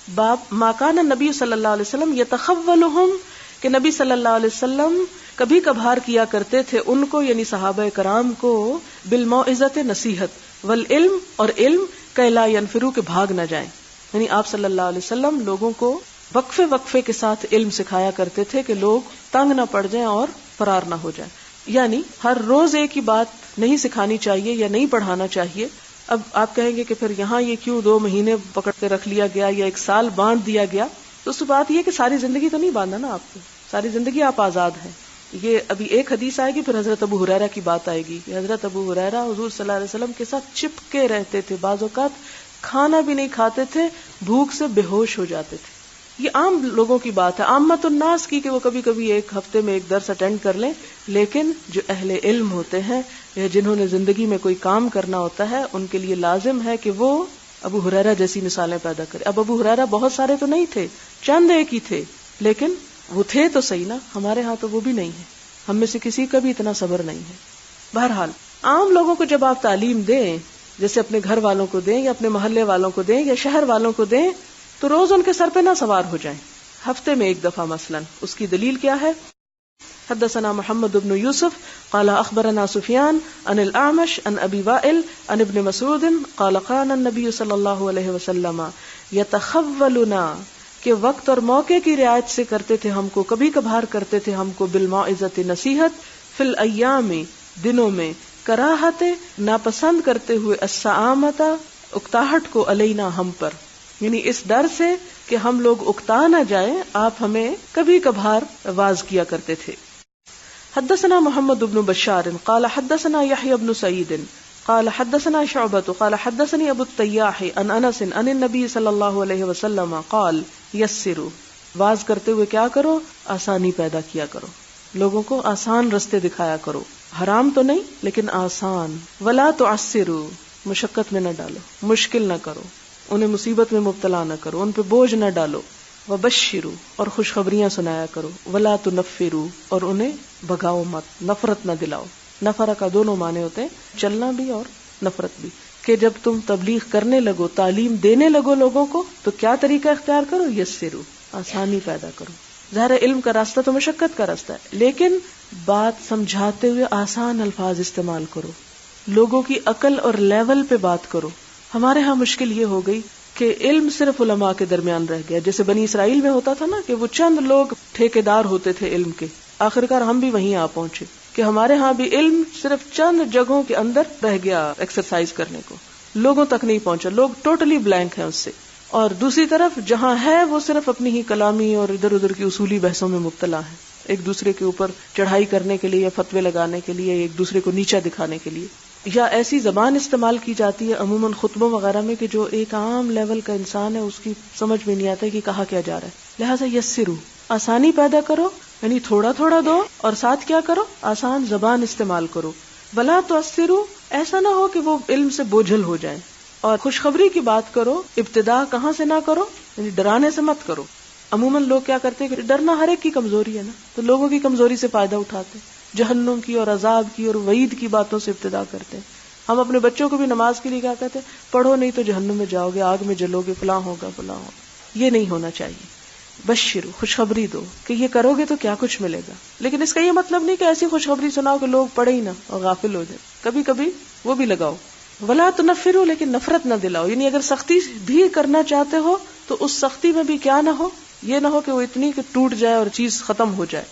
باب ما کان النبی صلی اللہ علیہ وسلم یتخولہم، کہ نبی صلی اللہ علیہ وسلم کبھی کبھار کیا کرتے تھے ان کو یعنی صحابہ کرام کو بالموعظۃ نصیحت والعلم اور علم کہ لا ینفروا کہ بھاگ نہ جائیں، یعنی آپ صلی اللہ علیہ وسلم لوگوں کو وقفے کے ساتھ علم سکھایا کرتے تھے کہ لوگ تنگ نہ پڑ جائیں اور فرار نہ ہو جائیں. یعنی ہر روز ایک ہی بات نہیں سکھانی چاہیے یا نہیں پڑھانا چاہیے. اب آپ کہیں گے کہ پھر یہاں یہ کیوں 2 مہینے پکڑ کے رکھ لیا گیا یا 1 سال باندھ دیا گیا؟ تو اس بات یہ کہ ساری زندگی تو نہیں باندھا نا آپ کو، ساری زندگی آپ آزاد ہیں. یہ ابھی ایک حدیث آئے گی، پھر حضرت ابو ہریرہ کی بات آئے گی. حضرت ابو ہریرہ حضور صلی اللہ علیہ وسلم کے ساتھ چپکے رہتے تھے، بعض اوقات کھانا بھی نہیں کھاتے تھے، بھوک سے بے ہوش ہو جاتے تھے. یہ عام لوگوں کی بات ہے، عامت الناس کی، کہ وہ کبھی کبھی ایک ہفتے میں 1 درس اٹینڈ کر لیں. لیکن جو اہل علم ہوتے ہیں یا جنہوں نے زندگی میں کوئی کام کرنا ہوتا ہے، ان کے لیے لازم ہے کہ وہ ابو ہریرہ جیسی مثالیں پیدا کرے. اب ابو ہریرہ بہت سارے تو نہیں تھے، چند ایک ہی تھے، لیکن وہ تھے تو صحیح نا. ہمارے ہاں تو وہ بھی نہیں ہے، ہم میں سے کسی کا بھی اتنا صبر نہیں ہے. بہرحال عام لوگوں کو جب آپ تعلیم دیں، جیسے اپنے گھر والوں کو دیں یا اپنے محلے والوں کو دیں یا شہر والوں کو دیں، تو روز ان کے سر پہ نہ سوار ہو جائیں، ہفتے میں 1 دفعہ مثلا. اس کی دلیل کیا ہے؟ حدثنا محمد بن یوسف قال اخبرنا سفیان عن الاعمش عن ابی وائل عن ابن مسعود قال قال النبی صلی اللہ علیہ وسلم یتخولنا، کہ وقت اور موقع کی رعایت سے کرتے تھے ہم کو، کبھی کبھار کرتے تھے ہم کو، بالموعظۃ نصیحت، فی الایام دنوں میں، کراہت ناپسند کرتے ہوئے، السعامۃ اکتاہٹ کو، علینا ہم پر، یعنی اس ڈر سے کہ ہم لوگ اکتا نہ جائیں آپ ہمیں کبھی کبھار واز کیا کرتے تھے. حدثنا محمد بن بشار قال حدثنا يحيى بن سعيد قال حدثنا شعبة قال حدثني ابو التياح عن انس عن النبي صلی اللہ علیہ وسلم قال یسروا، واز کرتے ہوئے کیا کرو؟ آسانی پیدا کیا کرو، لوگوں کو آسان رستے دکھایا کرو، حرام تو نہیں لیکن آسان. ولا تعسروا، مشقت میں نہ ڈالو، مشکل نہ کرو، انہیں مصیبت میں مبتلا نہ کرو، ان پہ بوجھ نہ ڈالو. وبشروا، اور خوشخبریاں سنایا کرو. ولا تنفروا، اور انہیں بھگاؤ مت، نفرت نہ دلاؤ. نفرہ کا 2 معنی ہوتے ہیں، چلنا بھی اور نفرت بھی. کہ جب تم تبلیغ کرنے لگو، تعلیم دینے لگو لوگوں کو، تو کیا طریقہ اختیار کرو؟ یسروا، آسانی پیدا کرو. ظاہر علم کا راستہ تو مشقت کا راستہ ہے، لیکن بات سمجھاتے ہوئے آسان الفاظ استعمال کرو، لوگوں کی عقل اور لیول پہ بات کرو. ہمارے ہاں مشکل یہ ہو گئی کہ علم صرف علماء کے درمیان رہ گیا، جیسے بنی اسرائیل میں ہوتا تھا نا کہ وہ چند لوگ ٹھیکیدار ہوتے تھے علم کے. آخرکار ہم بھی وہیں آ پہنچے کہ ہمارے ہاں بھی علم صرف چند جگہوں کے اندر رہ گیا ایکسرسائز کرنے کو، لوگوں تک نہیں پہنچا، لوگ ٹوٹلی بلینک ہیں اس سے. اور دوسری طرف جہاں ہے وہ صرف اپنی ہی کلامی اور ادھر ادھر کی اصولی بحثوں میں مبتلا ہے، ایک دوسرے کے اوپر چڑھائی کرنے کے لیے یا فتوے لگانے کے لیے، ایک دوسرے کو نیچا دکھانے کے لیے. یا ایسی زبان استعمال کی جاتی ہے عموماً خطبوں وغیرہ میں کہ جو ایک عام لیول کا انسان ہے اس کی سمجھ میں نہیں آتا کہ کہا کیا جا رہا ہے. لہٰذا یسروا، آسانی پیدا کرو، یعنی تھوڑا تھوڑا دو، اور ساتھ کیا کرو؟ آسان زبان استعمال کرو. ولا تعسروا، ایسا نہ ہو کہ وہ علم سے بوجھل ہو جائیں. اور خوشخبری کی بات کرو، ابتدا کہاں سے نہ کرو، یعنی ڈرانے سے مت کرو. عموماً لوگ کیا کرتے ہیں کہ ڈرنا ہر ایک کی کمزوری ہے نا، تو لوگوں کی کمزوری سے فائدہ اٹھاتے ہیں، جہنم کی اور عذاب کی اور وعید کی باتوں سے ابتدا کرتے ہیں. ہم اپنے بچوں کو بھی نماز کے لیے کیا کہتے ہیں؟ پڑھو نہیں تو جہنم میں جاؤ گے، آگ میں جلو گے، فلاں ہوگا فلاں ہوگا. یہ نہیں ہونا چاہیے. بشرو، خوشخبری دو کہ یہ کرو گے تو کیا کچھ ملے گا. لیکن اس کا یہ مطلب نہیں کہ ایسی خوشخبری سناؤ کہ لوگ پڑھے ہی نہ اور غافل ہو جائے. کبھی کبھی وہ بھی لگاؤ. ولا تنفروا، لیکن نفرت نہ دلاؤ، یعنی اگر سختی بھی کرنا چاہتے ہو تو اس سختی میں بھی کیا نہ ہو، یہ نہ ہو کہ وہ اتنی کہ ٹوٹ جائے اور چیز ختم ہو جائے.